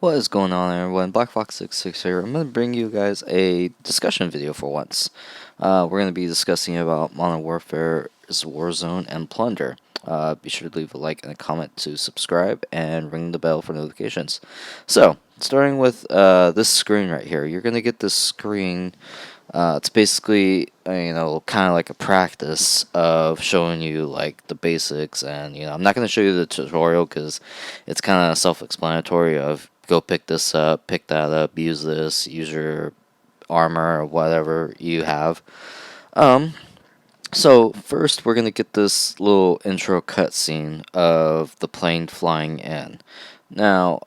What is going on, everyone? BlackFox66 here. I'm going to bring you guys a discussion video for once. We're going to be discussing about Modern Warfare's Warzone and Plunder. Be sure to leave a like and a comment to subscribe and ring the bell for notifications. So, starting with this screen right here, you're going to get this screen. It's basically, kind of like a practice of showing you, like, the basics. And, I'm not going to show you the tutorial because it's kind of self-explanatory of go pick this up, pick that up, use this, use your armor or whatever you have. So first we're going to get this little intro cutscene of the plane flying in. Now,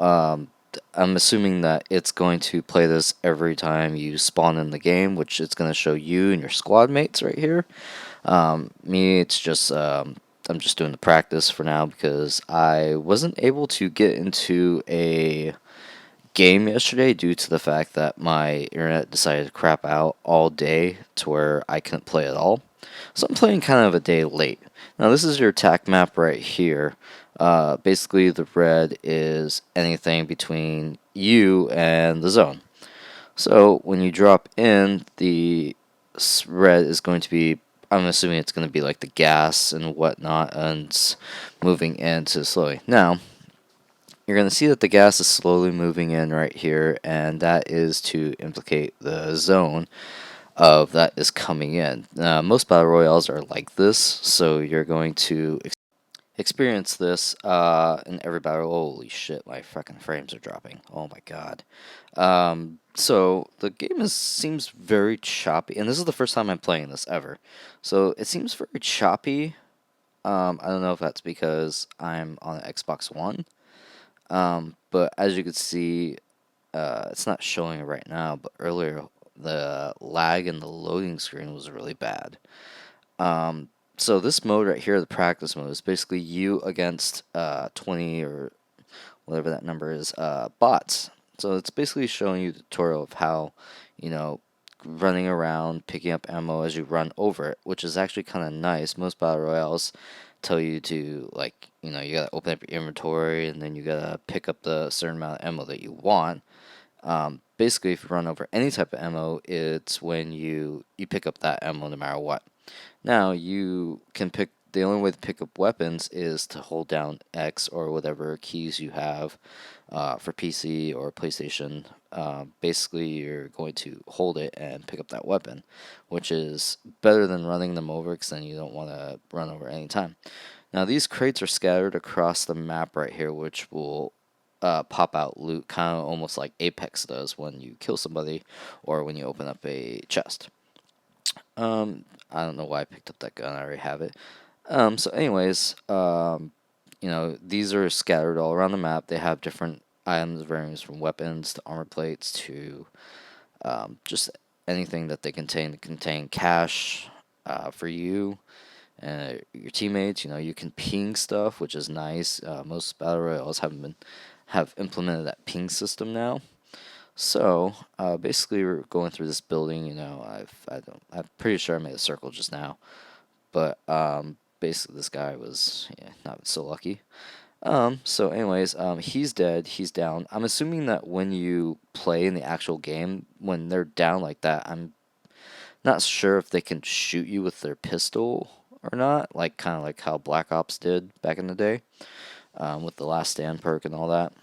I'm assuming that it's going to play this every time you spawn in the game, which it's going to show you and your squad mates right here. Me, it's just, I'm just doing the practice for now because I wasn't able to get into a game yesterday due to the fact that my internet decided to crap out all day to where I couldn't play at all. So I'm playing kind of a day late. Now this is your attack map right here. Basically the red is anything between you and the zone. So when you drop in, the red is going to be, I'm assuming it's going to be like the gas and whatnot, and it's moving into slowly. Now, you're going to see that the gas is slowly moving in right here, and that is to implicate the zone of that is coming in. Most battle royales are like this, so you're going to experience this in every battle. Holy shit, my fucking frames are dropping. Oh my god. So the game seems very choppy, and this is the first time I'm playing this ever. So it seems very choppy. I don't know if that's because I'm on Xbox One. But as you can see, it's not showing it right now, but earlier the lag in the loading screen was really bad. So this mode right here, the practice mode, is basically you against 20 or whatever that number is, bots. So it's basically showing you the tutorial of how, running around, picking up ammo as you run over it, which is actually kind of nice. Most battle royales tell you to, like, you gotta open up your inventory and then you gotta pick up the certain amount of ammo that you want. Basically, if you run over any type of ammo, it's when you pick up that ammo no matter what. Now, you can pick, the only way to pick up weapons is to hold down X or whatever keys you have for PC or PlayStation. Basically, you're going to hold it and pick up that weapon, which is better than running them over because then you don't want to run over any time. Now, these crates are scattered across the map right here, which will pop out loot, kind of almost like Apex does when you kill somebody or when you open up a chest. I don't know why I picked up that gun. I already have it. So anyways, these are scattered all around the map. They have different items varying from weapons to armor plates to just anything that they contain. They contain cash for you and your teammates. You can ping stuff, which is nice. Most battle royales have implemented that ping system now. So basically, we're going through this building. I'm pretty sure I made a circle just now, but basically this guy was not so lucky. So anyways, he's dead. He's down. I'm assuming that when you play in the actual game, when they're down like that, I'm not sure if they can shoot you with their pistol or not, like kind of like how Black Ops did back in the day, with the Last Stand perk and all that.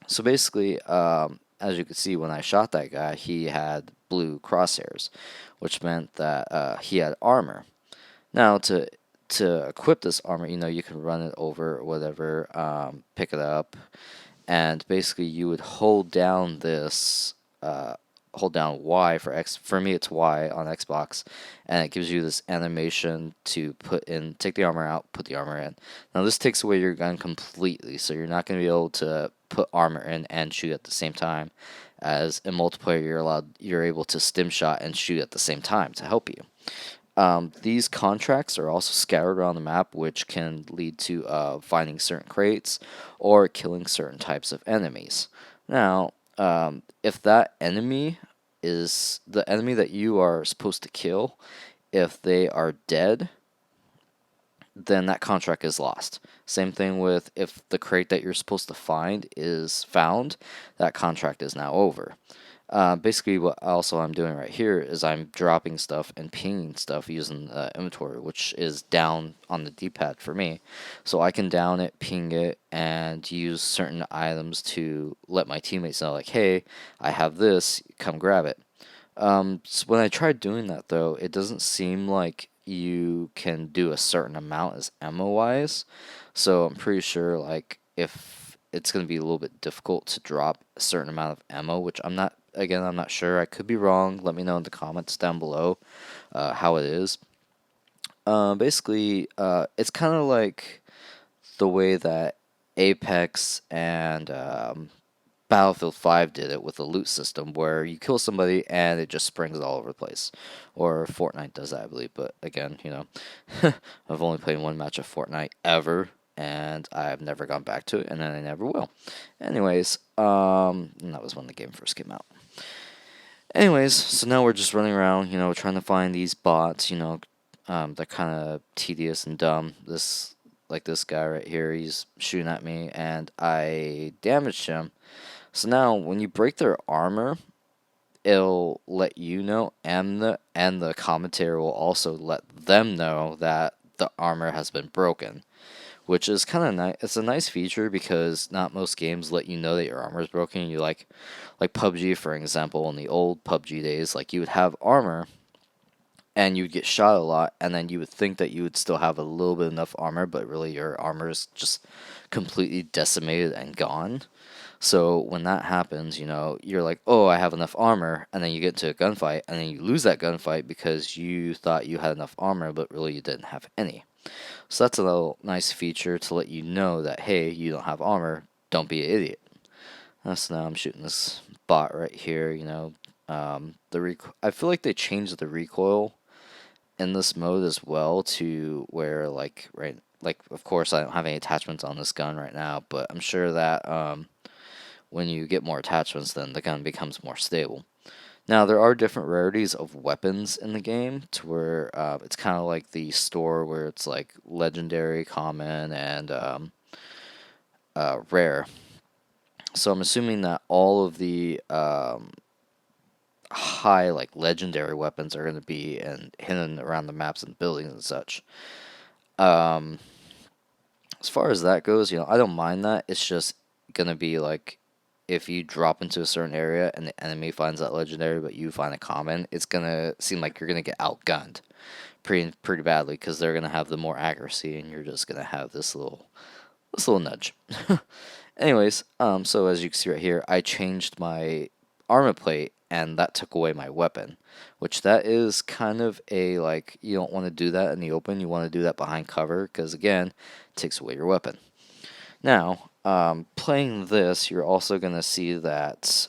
So basically, as you can see, when I shot that guy, he had blue crosshairs, which meant that he had armor. Now, to equip this armor, you can run it over or whatever, pick it up, and basically you would hold down this, hold down Y for X. For me, it's Y on Xbox, and it gives you this animation to take the armor out, put the armor in. Now, this takes away your gun completely, so you're not going to be able to put armor in and shoot at the same time. As in multiplayer, you're able to stim shot and shoot at the same time to help you. These contracts are also scattered around the map, which can lead to finding certain crates or killing certain types of enemies. Now, if that enemy is the enemy that you are supposed to kill, if they are dead, then that contract is lost. Same thing with if the crate that you're supposed to find is found, that contract is now over. Basically, what also I'm doing right here is I'm dropping stuff and pinging stuff using inventory, which is down on the D-pad for me. So I can down it, ping it, and use certain items to let my teammates know, like, hey, I have this, come grab it. So when I tried doing that though, it doesn't seem like you can do a certain amount as ammo wise. So I'm pretty sure like if it's gonna be a little bit difficult to drop a certain amount of ammo, which I'm not sure. I could be wrong. Let me know in the comments down below how it is. Basically, it's kind of like the way that Apex and Battlefield 5 did it with a loot system where you kill somebody and it just springs all over the place. Or Fortnite does that, I believe. But again, I've only played one match of Fortnite ever, and I've never gone back to it, and then I never will. Anyways, and that was when the game first came out. Anyways, so now we're just running around, trying to find these bots, they're kind of tedious and dumb. This guy right here, he's shooting at me, and I damaged him. So now, when you break their armor, it'll let you know, and the commentator will also let them know that the armor has been broken, which is kind of nice. It's a nice feature because not most games let you know that your armor is broken. You like PUBG, for example, in the old PUBG days, like you would have armor and you'd get shot a lot, and then you would think that you would still have a little bit enough armor, but really your armor is just completely decimated and gone. So when that happens, you're like, oh, I have enough armor, and then you get into a gunfight, and then you lose that gunfight because you thought you had enough armor, but really you didn't have any. So that's a little nice feature to let you know that, hey, you don't have armor, don't be an idiot. So now I'm shooting this bot right here, I feel like they changed the recoil in this mode as well to where of course I don't have any attachments on this gun right now, but I'm sure that when you get more attachments, then the gun becomes more stable. Now, there are different rarities of weapons in the game to where it's kind of like the store where it's like legendary, common, and rare. So I'm assuming that all of the high, like legendary weapons are going to be hidden around the maps and buildings and such. Um, as far as that goes, I don't mind that. It's just going to be like if you drop into a certain area and the enemy finds that legendary, but you find a common, it's gonna seem like you're gonna get outgunned pretty badly because they're gonna have the more accuracy, and you're just gonna have this little nudge. Anyways, so as you can see right here, I changed my armor plate, and that took away my weapon, which that is kind of a like you don't want to do that in the open. You want to do that behind cover because again, it takes away your weapon. Now, playing this, you're also going to see that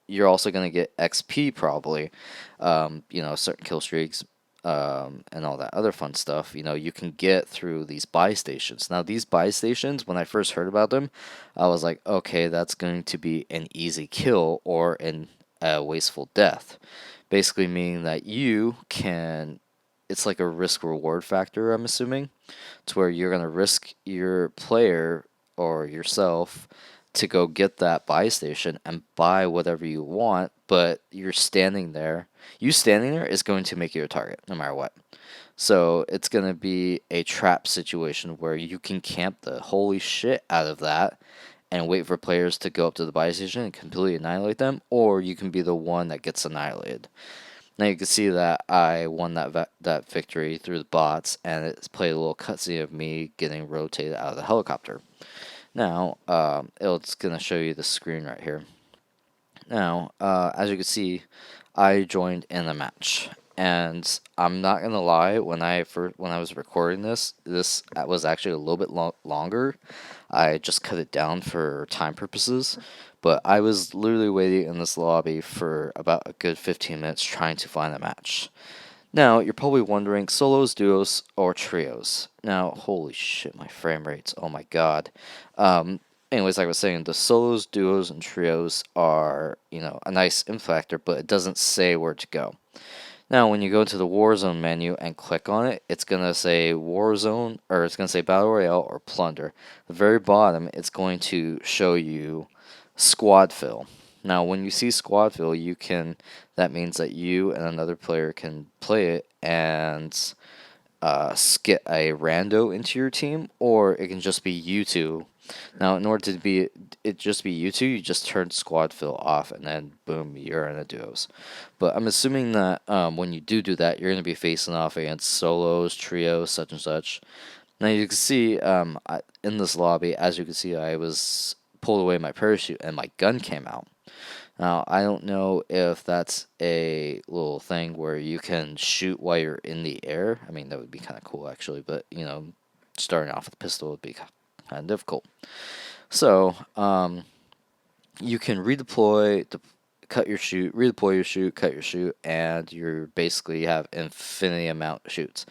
you're also going to get XP probably, certain kill streaks, and all that other fun stuff, you can get through these buy stations. Now, these buy stations, when I first heard about them, I was like, okay, that's going to be an easy kill or a wasteful death. Basically meaning that it's like a risk reward factor, I'm assuming, to where you're going to risk your player or yourself to go get that buy station and buy whatever you want, but you're standing there. You standing there is going to make you a target no matter what. So it's going to be a trap situation where you can camp the holy shit out of that and wait for players to go up to the buy station and completely annihilate them, or you can be the one that gets annihilated. Now you can see that I won that victory through the bots, and it's played a little cutscene of me getting rotated out of the helicopter. Now, it's going to show you the screen right here. Now, as you can see, I joined in the match, and I'm not gonna lie. When I was recording this was actually a little bit longer. I just cut it down for time purposes, but I was literally waiting in this lobby for about a good 15 minutes trying to find a match. Now, you're probably wondering, solos, duos, or trios. Now, holy shit, my frame rates, oh my god. Anyways, like I was saying, the solos, duos, and trios are, a nice impact factor, but it doesn't say where to go. Now, when you go to the Warzone menu and click on it, it's going to say Warzone, or it's going to say Battle Royale or Plunder. At the very bottom, it's going to show you squad fill. Now, when you see squad fill, that means that you and another player can play it and get a rando into your team, or it can just be you two. Now, in order to be it just be you two, you just turn squad fill off, and then boom, you're in a duos. But I'm assuming that when you do that, you're going to be facing off against solos, trios, such and such. Now you can see in this lobby, as you can see, I was pulled away my parachute and my gun came out. Now, I don't know if that's a little thing where you can shoot while you're in the air. I mean, that would be kind of cool, actually, but, starting off with a pistol would be kind of difficult. So, you can cut your shoot, redeploy your shoot, cut your shoot, and you basically have infinity amount of shoots.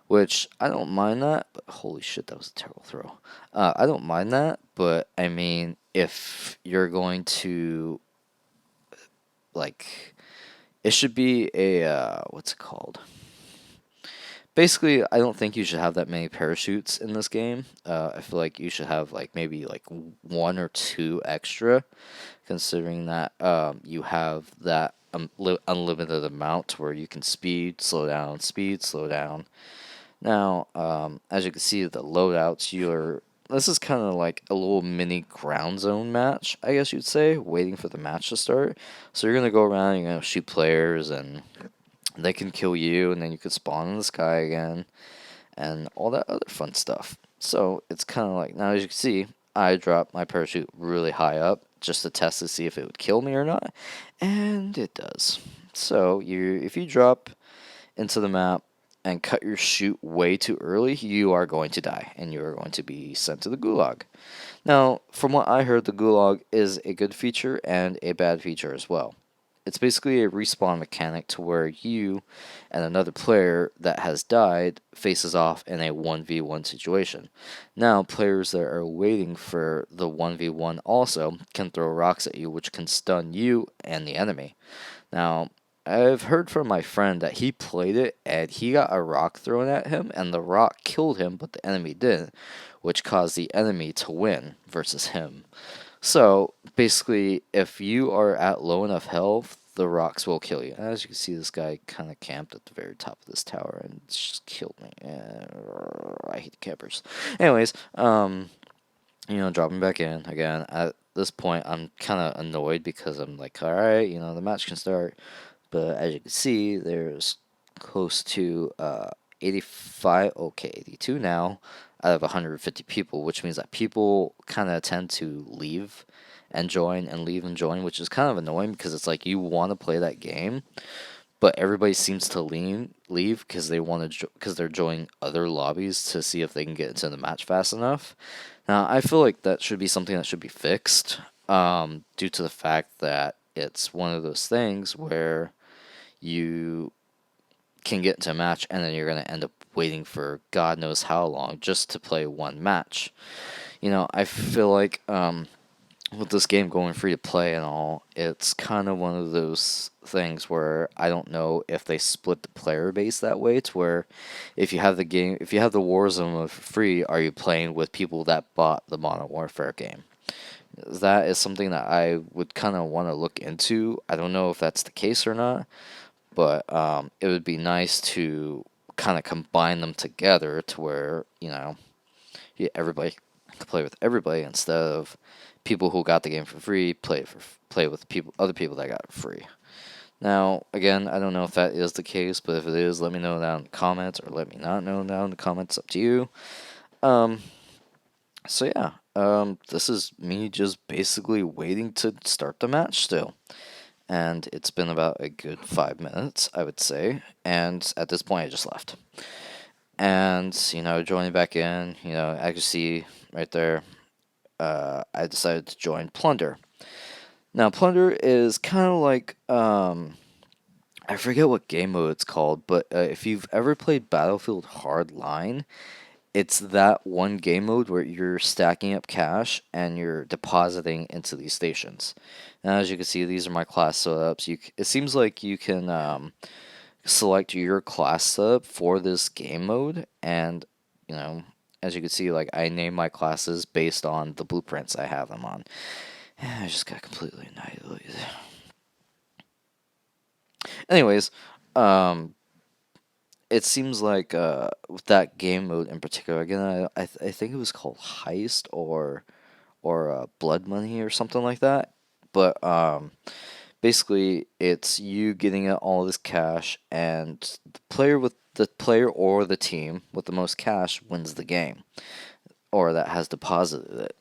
Which, I don't mind that, but holy shit, that was a terrible throw. I don't mind that, but, I mean, if you're going to it should be a what's it called? Basically, I don't think you should have that many parachutes in this game. I feel like you should have maybe one or two extra, considering that you have that unlimited amount where you can speed, slow down, speed, slow down. Now, as you can see, the loadouts, this is kind of like a little mini ground zone match, I guess you'd say, waiting for the match to start. So you're going to go around, you're going to shoot players, and they can kill you, and then you can spawn in the sky again, and all that other fun stuff. So it's kind of like, now as you can see, I dropped my parachute really high up just to test to see if it would kill me or not, and it does. So if you drop into the map and cut your chute way too early, you are going to die, and you are going to be sent to the gulag. Now, from what I heard, the gulag is a good feature and a bad feature as well. It's basically a respawn mechanic to where you and another player that has died faces off in a 1v1 situation. Now, players that are waiting for the 1v1 also can throw rocks at you, which can stun you and the enemy. Now, I've heard from my friend that he played it and he got a rock thrown at him and the rock killed him, but the enemy didn't, which caused the enemy to win versus him. So basically, if you are at low enough health, the rocks will kill you. As you can see, this guy kind of camped at the very top of this tower and just killed me. I hate campers. Anyways, dropping back in again. At this point, I'm kind of annoyed because I'm like, all right, the match can start. But as you can see, there's close to 85, okay, 82 now out of 150 people, which means that people kind of tend to leave and join and leave and join, which is kind of annoying because it's like you want to play that game, but everybody seems to leave because because they're joining other lobbies to see if they can get into the match fast enough. Now, I feel like that should be something that should be fixed, due to the fact that it's one of those things where you can get into a match and then you're going to end up waiting for God knows how long just to play one match. I feel like with this game going free to play and all, it's kind of one of those things where I don't know if they split the player base that way to where if you have the Warzone for free, are you playing with people that bought the Modern Warfare game? That is something that I would kind of want to look into. I don't know if that's the case or not, but it would be nice to kind of combine them together to where everybody can play with everybody instead of people who got the game for free play with other people that got it free. Now, again, I don't know if that is the case, but if it is, let me know down in the comments, or let me not know down in the comments. Up to you. So yeah, this is me just basically waiting to start the match still. And it's been about a good 5 minutes, I would say. And at this point, I just left. And, joining back in, I can see right there, I decided to join Plunder. Now, Plunder is kind of like, I forget what game mode it's called, but if you've ever played Battlefield Hardline, it's that one game mode where you're stacking up cash and you're depositing into these stations. Now, as you can see, these are my class setups. It seems like you can select your class setup for this game mode, and you know, as you can see, like I name my classes based on the blueprints I have them on. And I just got completely annihilated. Anyways, um, it seems like with that game mode in particular, again, I think it was called Heist or Blood Money or something like that. But basically, it's you getting all this cash, and the player or the team with the most cash wins the game, or that has deposited it.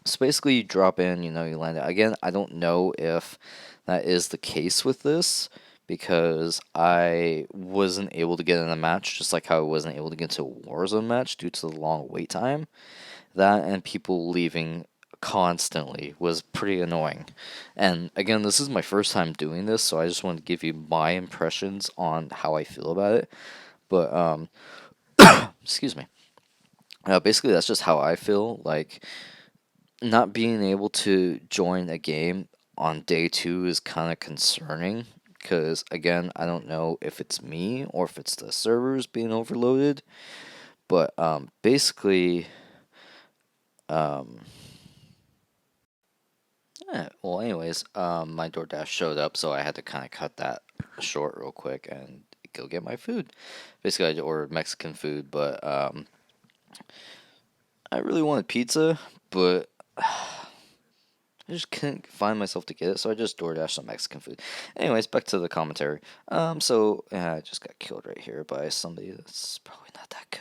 So basically, you drop in, you land it. Again, I don't know if that is the case with this because I wasn't able to get in a match, just like how I wasn't able to get into a Warzone match due to the long wait time. That and people leaving constantly was pretty annoying. And again, this is my first time doing this, so I just want to give you my impressions on how I feel about it. But excuse me. Basically, that's just how I feel. Like not being able to join a game on day two is kind of concerning because again, I don't know if it's me or if it's the servers being overloaded. But basically, um, well, anyways, my DoorDash showed up, so I had to kind of cut that short real quick and go get my food. Basically, I ordered Mexican food, but I really wanted pizza, but I just couldn't find myself to get it, so I just DoorDashed some Mexican food. Anyways, back to the commentary. So I just got killed right here by somebody that's probably not that good.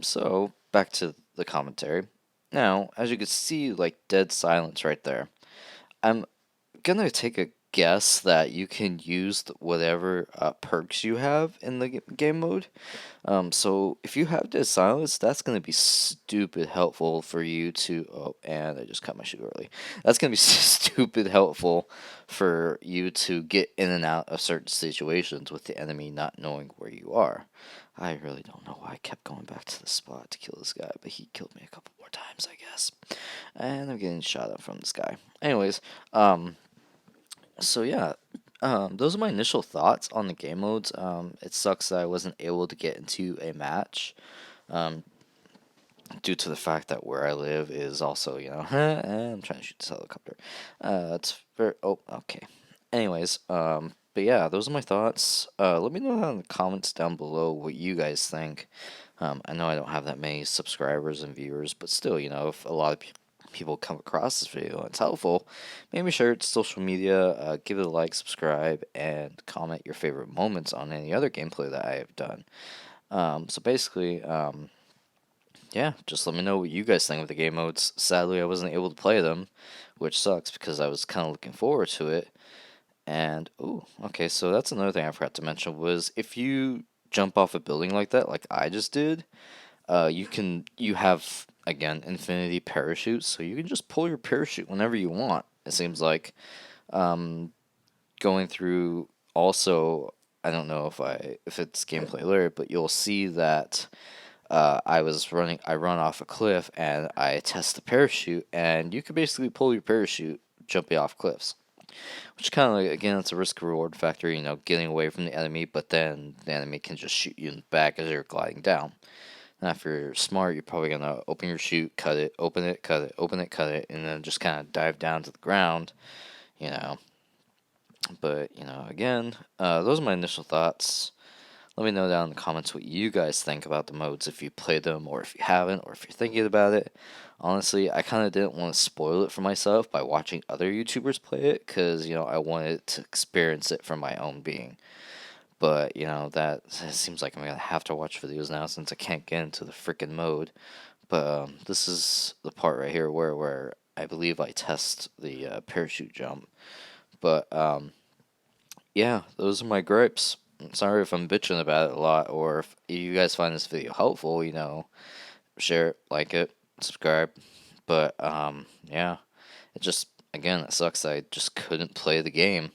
So back to the commentary. Now, as you can see, like dead silence right there. I'm gonna take a guess that you can use whatever perks you have in the game mode. So if you have dead silence, that's gonna be stupid helpful for you to. Oh, and I just cut my shoe early. That's gonna be stupid helpful for you to get in and out of certain situations with the enemy not knowing where you are. I really don't know why I kept going back to the spot to kill this guy, but he killed me a couple more times, I guess. And I'm getting shot up from this guy. Anyways, so yeah, those are my initial thoughts on the game modes. It sucks that I wasn't able to get into a match, um, due to the fact that where I live is also, I'm trying to shoot this helicopter. It's very, oh, okay. Anyways, but yeah, those are my thoughts. Let me know in the comments down below what you guys think. I know I don't have that many subscribers and viewers, but still, if a lot of people come across this video and it's helpful, maybe share it to social media, give it a like, subscribe, and comment your favorite moments on any other gameplay that I have done. So basically, yeah, just let me know what you guys think of the game modes. Sadly, I wasn't able to play them, which sucks because I was kind of looking forward to it. And, ooh, okay, so that's another thing I forgot to mention was if you jump off a building like that, like I just did, you have, again, infinity parachutes, so you can just pull your parachute whenever you want, it seems like. Going through also, I don't know if it's gameplay alert, but you'll see that I run off a cliff and I test the parachute, and you can basically pull your parachute jumping off cliffs. Which kind of, again, it's a risk reward factor, getting away from the enemy, but then the enemy can just shoot you in the back as you're gliding down. Now, if you're smart, you're probably going to open your chute, cut it, open it, cut it, open it, cut it, and then just kind of dive down to the ground, you know. But, again, those are my initial thoughts. Let me know down in the comments what you guys think about the modes, if you played them or if you haven't, or if you're thinking about it. Honestly, I kind of didn't want to spoil it for myself by watching other YouTubers play it, because, I wanted to experience it from my own being. But, that it seems like I'm going to have to watch videos now since I can't get into the freaking mode. But this is the part right here where I believe I test the parachute jump. But, yeah, those are my gripes. I'm sorry if I'm bitching about it a lot, or if you guys find this video helpful, share it, like it, subscribe. But, yeah, it just, again, it sucks I just couldn't play the game.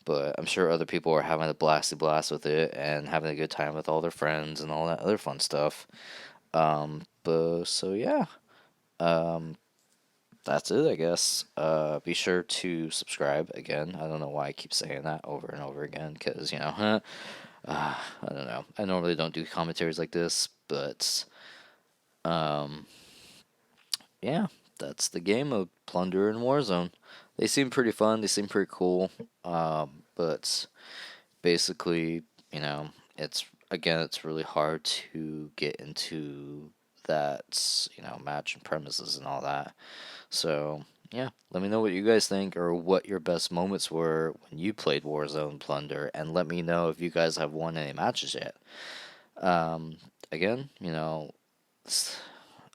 But I'm sure other people are having a blasty blast with it and having a good time with all their friends and all that other fun stuff. So yeah. Um, that's it, I guess. Be sure to subscribe again. I don't know why I keep saying that over and over again, because, I don't know. I normally don't do commentaries like this, but, um, yeah, that's the game of Plunder and Warzone. They seem pretty fun, they seem pretty cool, but basically, it's really hard to get into that, match and premises and all that. So, yeah, let me know what you guys think or what your best moments were when you played Warzone Plunder, and let me know if you guys have won any matches yet. Again,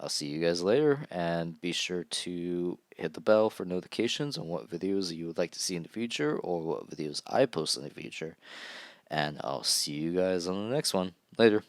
I'll see you guys later, and be sure to hit the bell for notifications on what videos you would like to see in the future or what videos I post in the future. And I'll see you guys on the next one. Later.